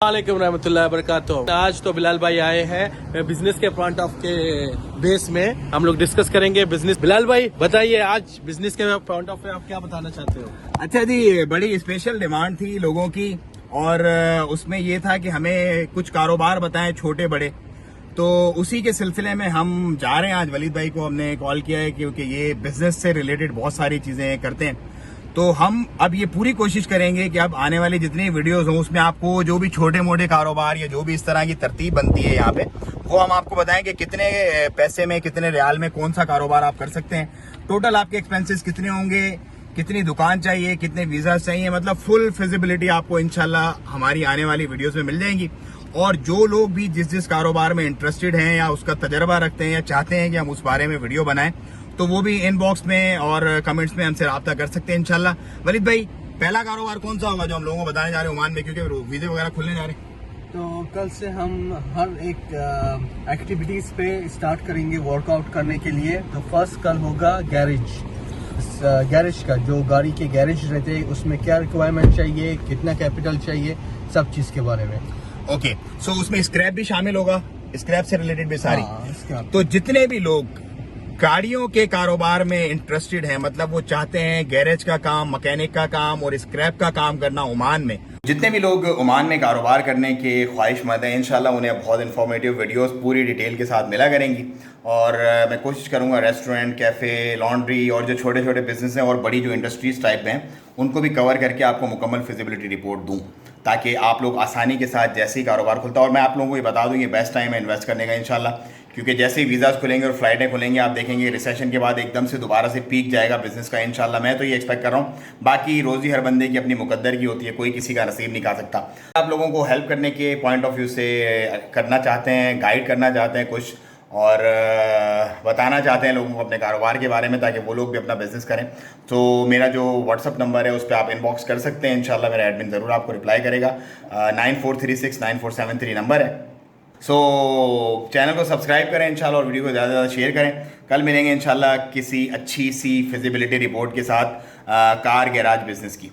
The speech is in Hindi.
वालेकुम रहमतुल्लाहि वबरकातुहू। आज तो बिलाल भाई आए हैं बिजनेस के फ्रंट ऑफ के बेस में, हम लोग डिस्कस करेंगे बिजनेस। बिलाल भाई बताइए, आज बिजनेस के फ्रंट ऑफ पे आप क्या बताना चाहते हो? अच्छा जी, बड़ी स्पेशल डिमांड थी लोगों की और उसमें ये था कि हमें कुछ कारोबार बताएं छोटे बड़े। तो उसी के सिलसिले में हम जा रहे हैं। आज वलीद भाई को हमने कॉल किया है क्योंकि ये बिजनेस से रिलेटेड बहुत सारी चीजें करते हैं। तो हम अब ये पूरी कोशिश करेंगे कि अब आने वाली जितनी वीडियोस हों उसमें आपको जो भी छोटे मोटे कारोबार या जो भी इस तरह की तरतीब बनती है यहाँ पे, वो हम आपको बताएं कि कितने पैसे में, कितने रियाल में कौन सा कारोबार आप कर सकते हैं, टोटल आपके एक्सपेंसेस कितने होंगे, कितनी दुकान चाहिए, कितने वीजा चाहिए, मतलब फुल फिजिबिलिटी आपको इंशाल्लाह हमारी आने वाली वीडियोस में मिल जाएंगी। और जो लोग भी जिस जिस कारोबार में इंटरेस्टेड हैं या उसका तजर्बा रखते हैं या चाहते हैं कि हम उस बारे में वीडियो बनाएं, तो वो भी इनबॉक्स में और कमेंट्स में हमसे रब्ता कर सकते हैं इंशाल्लाह। वलीद भाई, पहला कारोबार कौन सा होगा जो हम लोगों को बताने जा रहे हैं ओमान में, क्योंकि वीजे वगैरह खुलने जा रहे हैं? तो कल से हम हर एक एक्टिविटीज पे स्टार्ट करेंगे वर्कआउट करने के लिए। तो फर्स्ट कल होगा गैरेज। गैरेज का जो गाड़ी के गैरेज रहते हैं उसमें क्या रिक्वायरमेंट चाहिए, कितना कैपिटल चाहिए, सब चीज के बारे में। ओके, सो उसमें स्क्रैप भी शामिल होगा, स्क्रैप से रिलेटेड भी सारी। हाँ, तो जितने भी लोग गाड़ियों के कारोबार में इंटरेस्टेड हैं, मतलब वो चाहते हैं गैरेज का काम, मैकेनिक का काम और स्क्रैप का काम करना ओमान में, जितने भी लोग ओमान में कारोबार करने के ख्वाहिशमंद हैं, इंशाल्लाह उन्हें बहुत इन्फॉर्मेटिव वीडियोस पूरी डिटेल के साथ मिला करेंगी। और मैं कोशिश करूंगा रेस्टोरेंट, कैफ़े, लॉन्ड्री और जो छोटे छोटे बिजनेस हैं और बड़ी जो इंडस्ट्रीज टाइप हैं उनको भी कवर करके आपको मुकम्मल फिजिबिलिटी रिपोर्ट दूँ, ताकि आप लोग आसानी के साथ जैसे ही कारोबार खुलता है। और मैं आप लोगों को ये बता दूँ, ये बेस्ट टाइम है इन्वेस्ट करने का इंशाल्लाह, क्योंकि जैसे ही वीज़ाज खुलेंगे और फ्लाइटें खुलेंगी आप देखेंगे रिसेशन के बाद एकदम से दोबारा से पीक जाएगा बिजनेस का इंशाल्लाह। मैं तो ये एक्सपेक्ट कर रहा हूँ। बाकी रोज़ी हर बंदे की अपनी मुकद्दर की होती है, कोई किसी का नसीब नहीं खा सकता। आप लोगों को हेल्प करने के पॉइंट ऑफ व्यू से करना चाहते हैं, गाइड करना चाहते हैं कुछ, और बताना चाहते हैं लोगों को अपने कारोबार के बारे में, ताकि वो लोग भी अपना बिजनेस करें, तो मेरा जो व्हाट्सअप नंबर है उस पर आप इनबॉक्स कर सकते हैं। इंशाल्लाह मेरा एडमिन ज़रूर आपको रिप्लाई करेगा। 94369473 नंबर है। सो चैनल को सब्सक्राइब करें इंशाल्लाह और वीडियो को ज़्यादा से ज़्यादा शेयर करें। कल मिलेंगे इंशाल्लाह किसी अच्छी सी फिजिबिलिटी रिपोर्ट के साथ कार गैराज बिजनेस की।